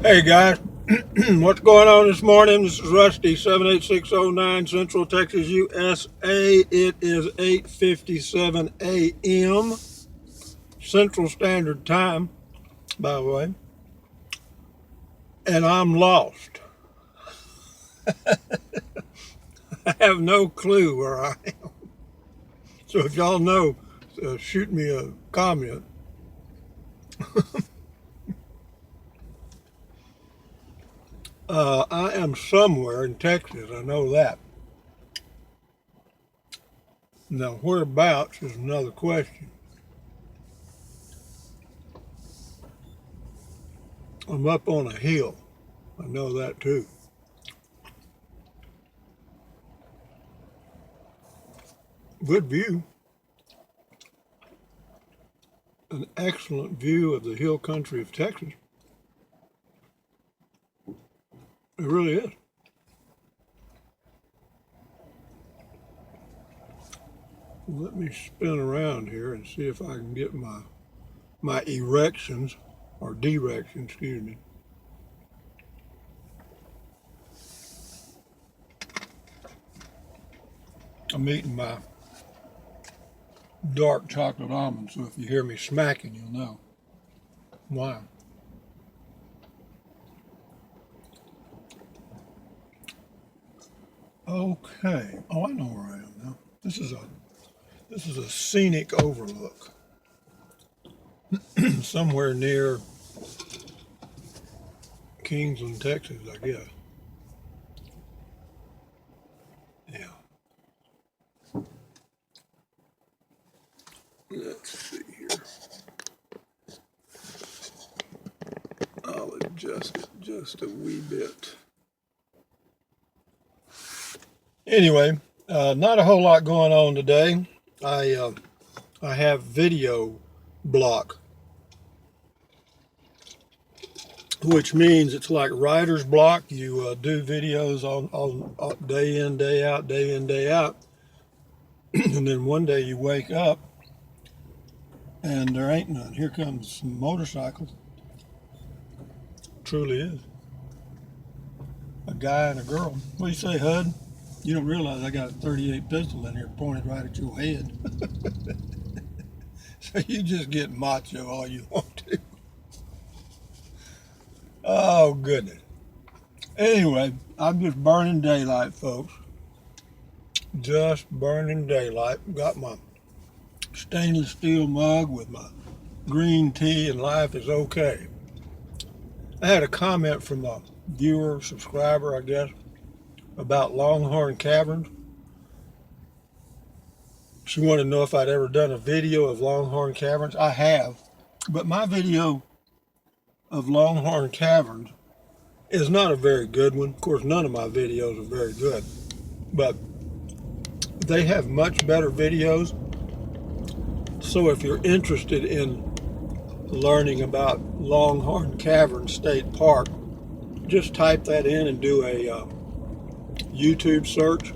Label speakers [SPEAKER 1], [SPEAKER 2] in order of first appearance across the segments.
[SPEAKER 1] Hey guys, what's going on this morning? This is Rusty, 78609 Central Texas, USA. It is 8:57 a.m. Central Standard Time, by the way, and I'm lost. I have no clue where I am. So if y'all know, shoot me a comment. I am somewhere in Texas, I know that. Now, whereabouts is another question. I'm up on a hill. I know that too. Good view. An excellent view of the hill country of Texas. It really is. Let me spin around here and see if I can get my erections, or directions, excuse me. I'm eating my dark chocolate almond, so if you hear me smacking, you'll know why. Okay. Oh, I know where I am now. This is a scenic overlook. Somewhere near Kingsland, Texas, I guess. Yeah. Let's see here. I'll adjust it just a wee bit. Anyway, not a whole lot going on today. I have video block, which means it's like writer's block. You do videos on day in, day out, day in, day out. And then one day you wake up and there ain't none. Here comes some motorcycles. Truly is. A guy and a girl. What do you say, Hud? You don't realize I got a 38 pistol in here pointed right at your head. So you just get macho all you want to. Oh, goodness. Anyway, I'm just burning daylight, folks. Just burning daylight. Got my stainless steel mug with my green tea, and life is okay. I had a comment from a viewer, subscriber, I guess, about Longhorn Caverns. She wanted to know if I'd ever done a video of Longhorn Caverns. I have, but my video of Longhorn Caverns is not a very good one. Of course, none of my videos are very good, but they have much better videos. So if you're interested in learning about Longhorn Cavern State Park, just type that in and do a YouTube search,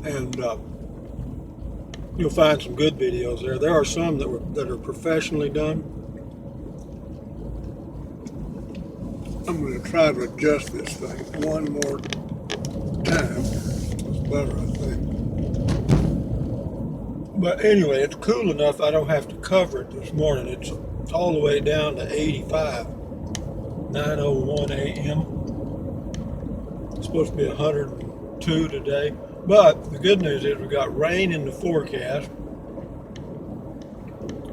[SPEAKER 1] and you'll find some good videos there. There are some that are professionally done. I'm going to try to adjust this thing one more time. It's better, I think. But anyway, it's cool enough I don't have to cover it this morning. It's all the way down to 85, 9:01 a.m. It's supposed to be 102 today. But the good news is we got rain in the forecast.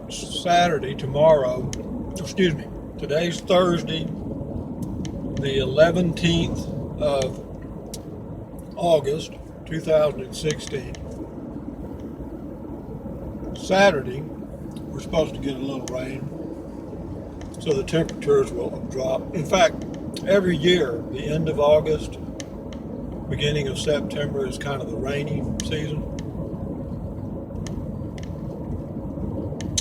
[SPEAKER 1] Saturday, tomorrow, excuse me, today's Thursday, the 11th of August, 2016. Saturday, we're supposed to get a little rain, so the temperatures will drop. In fact, every year, the end of August, beginning of September is kind of the rainy season.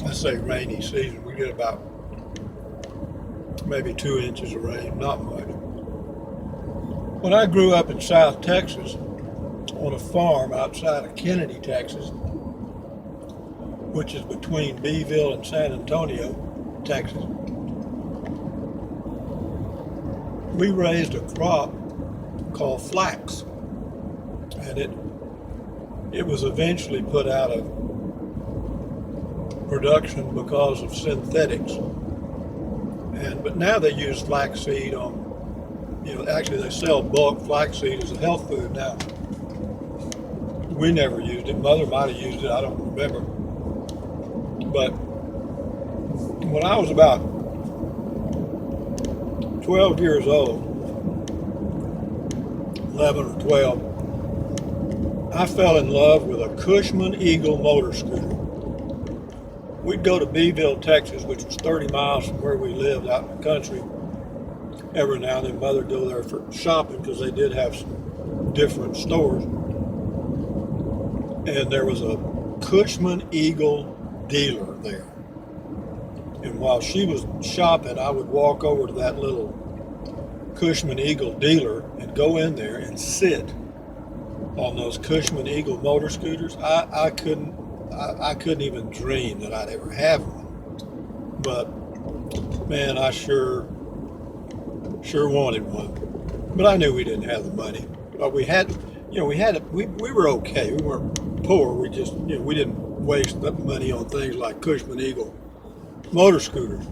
[SPEAKER 1] I say rainy season, we get about maybe 2 inches of rain, not much. When I grew up in South Texas, on a farm outside of Kennedy, Texas, which is between Beeville and San Antonio, Texas, we raised a crop called flax, and it was eventually put out of production because of synthetics. But now they use flaxseed on, actually they sell bulk flaxseed as a health food now. We never used it. Mother might have used it, I don't remember. But when I was about 12 years old, 11 or 12, I fell in love with a Cushman Eagle motor scooter. We'd go to Beeville, Texas, which was 30 miles from where we lived out in the country. Every now and then Mother would go there for shopping because they did have some different stores. And there was a Cushman Eagle dealer there. And while she was shopping, I would walk over to that little Cushman Eagle dealer and go in there and sit on those Cushman Eagle motor scooters. I couldn't even dream that I'd ever have one. But man, I sure wanted one. But I knew we didn't have the money. But we were okay. We weren't poor. We just, we didn't waste money on things like Cushman Eagle motor scooters.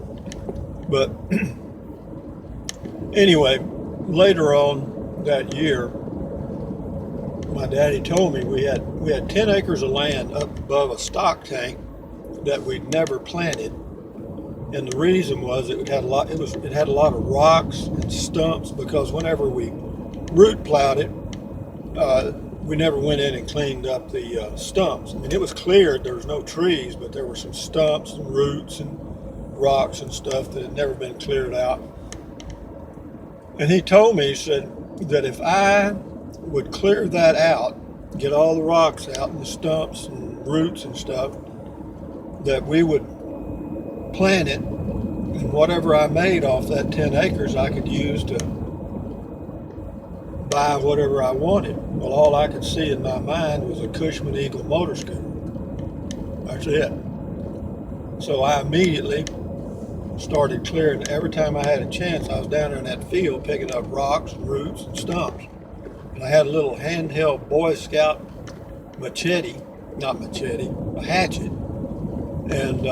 [SPEAKER 1] But anyway, later on that year, my daddy told me we had 10 acres of land up above a stock tank that we'd never planted, and the reason was it had a lot of rocks and stumps because whenever we root plowed it, we never went in and cleaned up the stumps. I mean, it was cleared, there was no trees, but there were some stumps and roots and rocks and stuff that had never been cleared out. And he told me, he said that if I would clear that out, get all the rocks out and the stumps and roots and stuff, that we would plant it, and whatever I made off that 10 acres I could use to buy whatever I wanted. Well, all I could see in my mind was a Cushman Eagle motor scooter. That's it. So I immediately started clearing. Every time I had a chance, I was down there in that field picking up rocks and roots and stumps. And I had a little handheld Boy Scout a hatchet. And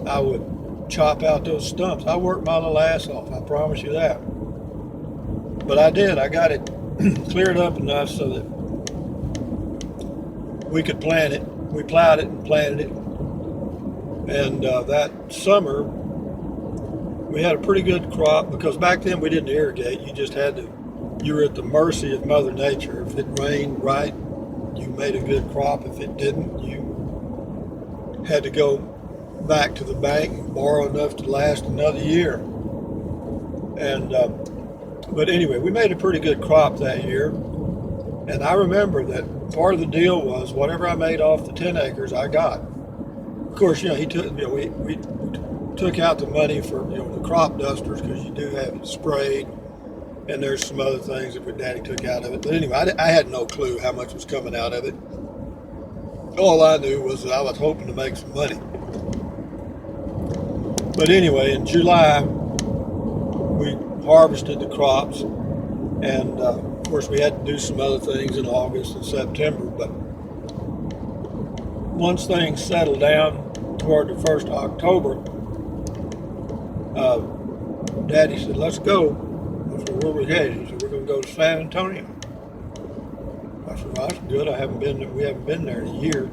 [SPEAKER 1] I would chop out those stumps. I worked my little ass off, I promise you that. But I did. I got it cleared up enough so that we could plant it. We plowed it and planted it. And that summer, we had a pretty good crop because back then we didn't irrigate. You were at the mercy of Mother Nature. If it rained right, you made a good crop. If it didn't, you had to go back to the bank and borrow enough to last another year. And but anyway, we made a pretty good crop that year. And I remember that part of the deal was whatever I made off the 10 acres, I got. Of course, we took out the money for the crop dusters because you do have it sprayed. And there's some other things that Daddy took out of it. But anyway, I had no clue how much was coming out of it. All I knew was that I was hoping to make some money. But anyway, in July, we harvested the crops. And of course, we had to do some other things in August and September. But once things settled down toward the 1st of October, Daddy said, let's go. I said, where we headed? He said, we're going to go to San Antonio. I said, well, that's good. We haven't been there in a year.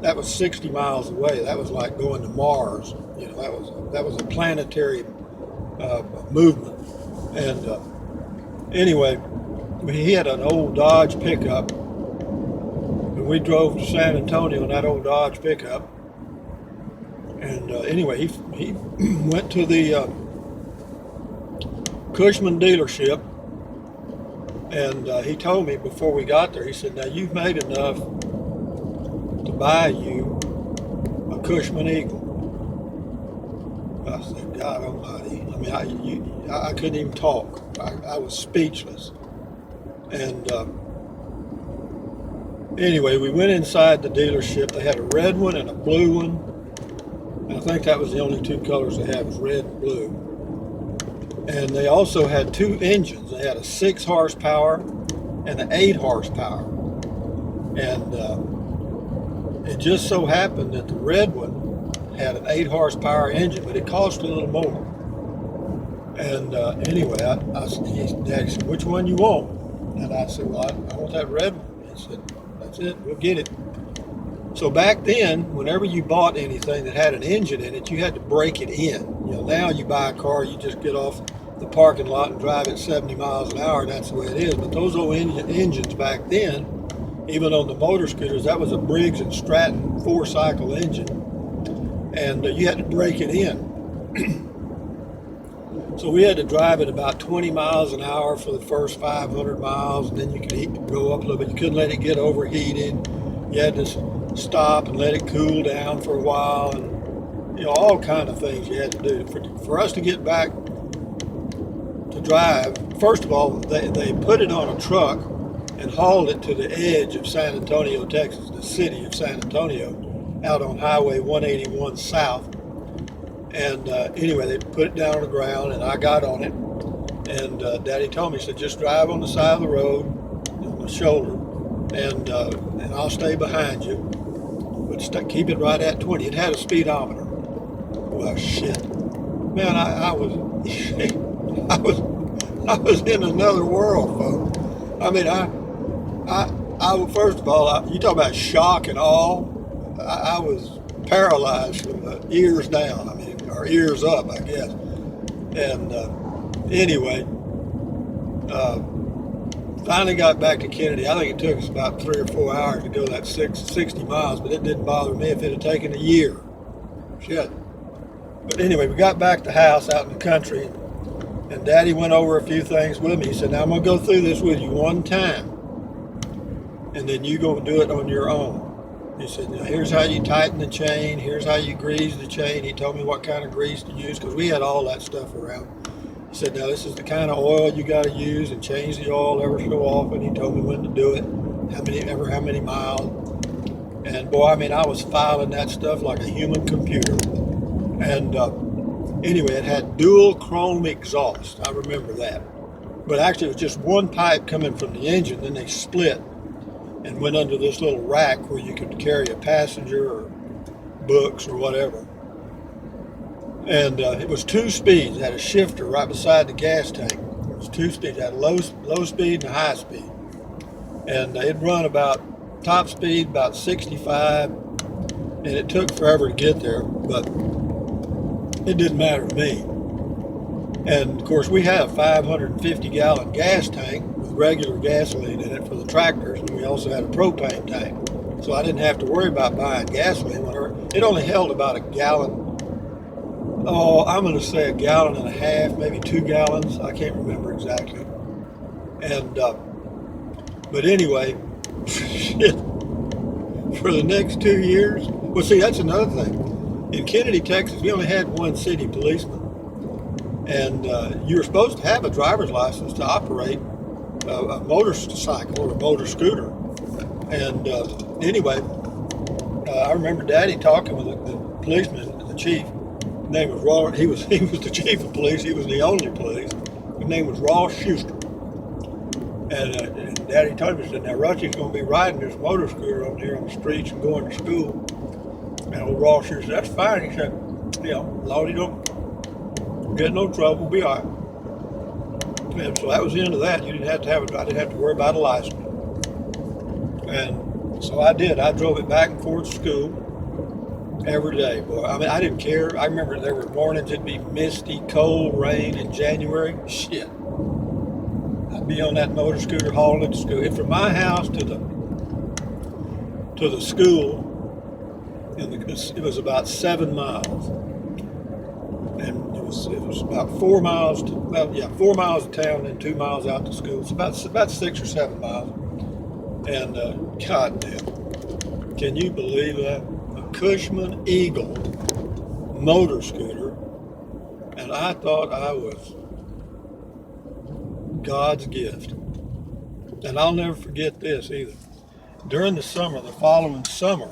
[SPEAKER 1] That was 60 miles away. That was like going to Mars. That was a planetary movement. And anyway, he had an old Dodge pickup, and we drove to San Antonio in that old Dodge pickup. And anyway, he went to the Cushman dealership, and he told me before we got there, he said, now you've made enough to buy you a Cushman Eagle. I said, God almighty. I mean, I couldn't even talk. I was speechless. And anyway, we went inside the dealership. They had a red one and a blue one. And I think that was the only two colors they had, was red and blue. And they also had two engines. They had a 6 horsepower and an 8 horsepower. And it just so happened that the red one had an 8 horsepower engine, but it cost a little more. And anyway, Daddy said, which one you want? And I said, well, I want that red one. He said, that's it, we'll get it. So back then, whenever you bought anything that had an engine in it, you had to break it in. Now you buy a car, you just get off the parking lot and drive at 70 miles an hour, and that's the way it is. But those old engines back then, even on the motor scooters, that was a Briggs and Stratton 4-cycle engine, and you had to break it in. So we had to drive at about 20 miles an hour for the first 500 miles, and then you could go up a little bit. You couldn't let it get overheated. You had to stop and let it cool down for a while, and all kind of things you had to do. For us to get back to drive, first of all, they put it on a truck and hauled it to the edge of San Antonio, Texas, the city of San Antonio, out on Highway 181 South. And anyway, they put it down on the ground, and I got on it. And Daddy told me, he said, just drive on the side of the road, on the shoulder, and I'll stay behind you. But keep it right at 20. It had a speedometer. Well, shit, man, I was I was in another world, folks. I mean, I first of all, you talk about shock and awe. I was paralyzed from the ears down. I mean, or ears up, I guess. And anyway, finally got back to Kennedy. I think it took us about 3 or 4 hours to go that 60 miles, but it didn't bother me if it had taken a year. Shit. But anyway, we got back to the house out in the country, and Daddy went over a few things with me. He said, now I'm going to go through this with you one time, and then you go do it on your own. He said, now here's how you tighten the chain, here's how you grease the chain. He told me what kind of grease to use, because we had all that stuff around. He said, now this is the kind of oil you got to use, and change the oil ever so often. He told me when to do it, how many miles. And boy, I mean, I was filing that stuff like a human computer. And anyway, it had dual chrome exhaust. I remember that. But actually, it was just one pipe coming from the engine. Then they split and went under this little rack where you could carry a passenger or books or whatever. And it was 2 speeds. It had a shifter right beside the gas tank. It was 2 speeds. It had a low speed and a high speed. And it'd run about top speed, about 65. And it took forever to get there, but it didn't matter to me. And of course, we had a 550-gallon gas tank with regular gasoline in it for the tractors, and we also had a propane tank. So I didn't have to worry about buying gasoline. It only held about a gallon. Oh, I'm going to say a gallon and a half, maybe 2 gallons. I can't remember exactly. And but anyway, shit. For the next 2 years, well, see, that's another thing. In Kennedy, Texas, we only had one city policeman. And you were supposed to have a driver's license to operate a motorcycle or a motor scooter. And anyway, I remember Daddy talking with the policeman, the chief. His name was Ross. He was the chief of police. He was the only police. His name was Ross Schuster. And Daddy told me, he said, now Rusty's going to be riding this motor scooter on here on the streets and going to school. And old Ross said, that's fine. He said, as long as you don't get no trouble, we'll be all right. And so that was the end of that. You didn't have to have it. I didn't have to worry about a license. And so I did. I drove it back and forth to school every day. Boy, I mean, I didn't care. I remember there were mornings it'd be misty, cold, rain in January. Shit. I'd be on that motor scooter hauling it to school. And from my house to the school, it was about 7 miles, and it was about 4 miles to 4 miles to town and 2 miles out to school. It's about 6 or 7 miles. And goddamn, can you believe that? A Cushman Eagle motor scooter, and I thought I was God's gift. And I'll never forget this either. During the following summer,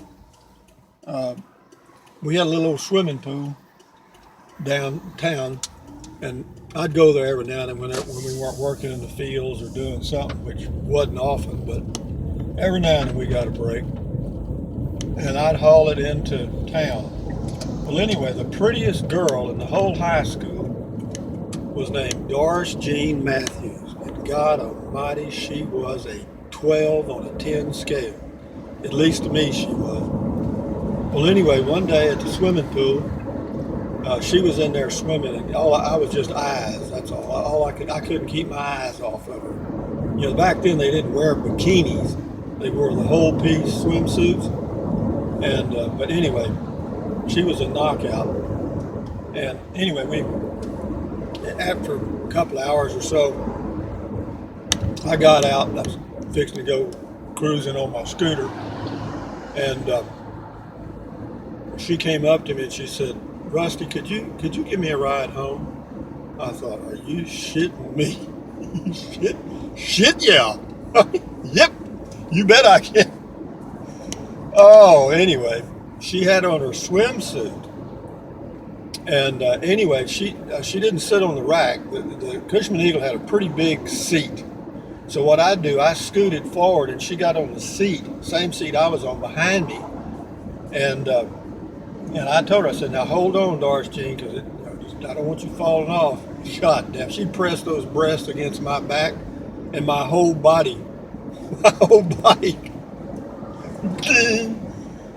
[SPEAKER 1] we had a little old swimming pool downtown, And I'd go there every now and then when we weren't working in the fields or doing something, which wasn't often, but every now and then we got a break. And I'd haul it into town. Well, anyway, the prettiest girl in the whole high school was named Doris Jean Matthews. And God Almighty, she was a 12 on a 10 scale. At least to me, she was. Well, anyway, one day at the swimming pool, she was in there swimming, and I was just eyes. That's all. I couldn't keep my eyes off of her. You know, back then they didn't wear bikinis; they wore the whole piece swimsuits. And but anyway, she was a knockout. And anyway, after a couple of hours or so, I got out and I was fixing to go cruising on my scooter, and she came up to me and she said, "Rusty, could you give me a ride home?" I thought, "Are you shitting me?" shit, yeah. Yep, you bet I can. Oh, anyway, she had on her swimsuit, and anyway, she didn't sit on the rack. The Cushman Eagle had a pretty big seat, so what I do, I scooted forward, and she got on the seat, same seat I was on behind me, and I told her, I said, "Now hold on, Doris Jean, because I don't want you falling off." God damn, she pressed those breasts against my back, and my whole body.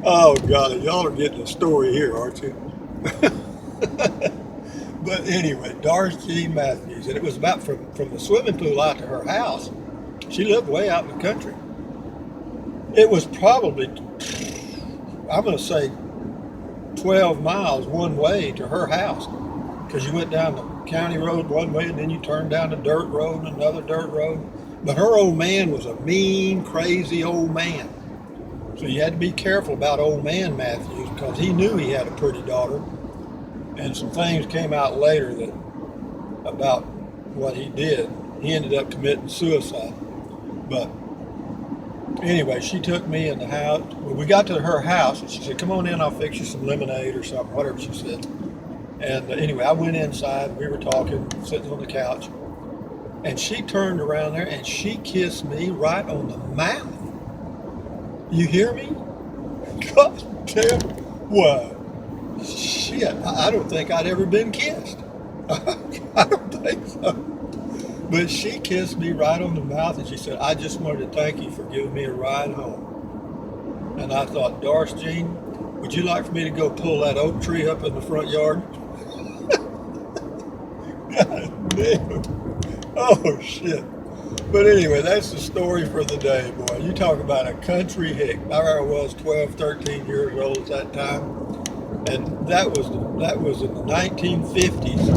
[SPEAKER 1] Oh God, y'all are getting a story here, aren't you? But anyway, Doris Jean Matthews, and it was about from the swimming pool out to her house. She lived way out in the country. It was probably, I'm going to say, 12 miles one way to her house, because you went down the county road one way and then you turned down the dirt road and another dirt road. But her old man was a mean, crazy old man. So you had to be careful about old man Matthews, because he knew he had a pretty daughter. And some things came out later about what he did. He ended up committing suicide. But anyway, she took me in the house. Well, we got to her house, and she said, "Come on in, I'll fix you some lemonade or something," whatever she said. And anyway, I went inside. We were talking, sitting on the couch. And she turned around there, and she kissed me right on the mouth. You hear me? God damn. What? Shit, I don't think I'd ever been kissed. I don't think so. But she kissed me right on the mouth, and she said, "I just wanted to thank you for giving me a ride home." And I thought, Doris Jean, would you like for me to go pull that oak tree up in the front yard? God damn. Oh, shit. But anyway, that's the story for the day, boy. You talk about a country hick. I was 12, 13 years old at that time. And that was in the 1950s,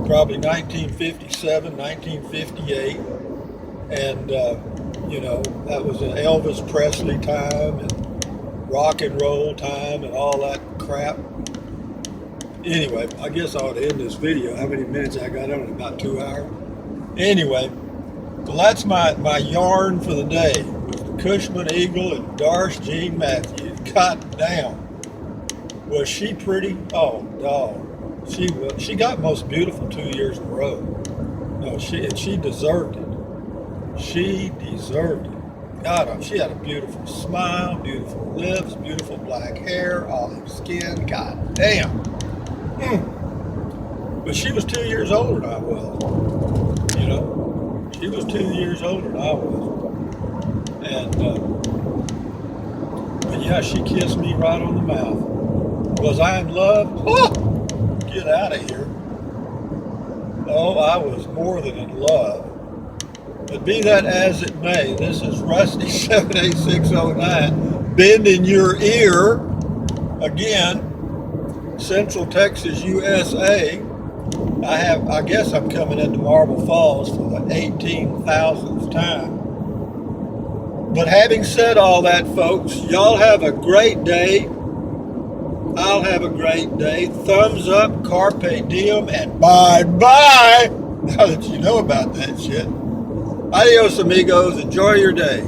[SPEAKER 1] probably 1957, 1958. And, you know, that was an Elvis Presley time and rock and roll time and all that crap. Anyway, I guess I ought to end this video. How many minutes I got on it? About 2 hours. Anyway, well, that's my yarn for the day. With the Cushman Eagle and Doris Jean Matthews. God damn. Was she pretty? Oh, dog. She got most beautiful 2 years in a row. No, she deserved it. She deserved it. God, she had a beautiful smile, beautiful lips, beautiful black hair, olive skin. God damn. But she was 2 years older than I was. You know, she was 2 years older than I was. And, but yeah, she kissed me right on the mouth. Was I in love? Oh, get out of here. Oh, I was more than in love. But be that as it may, this is Rusty 78609, bending your ear again. Central Texas, USA. I guess I'm coming into Marble Falls for the 18,000th time. But having said all that, folks, y'all have a great day. I'll have a great day. Thumbs up, carpe diem, and bye-bye. Now that you know about that shit. Adios, amigos. Enjoy your day.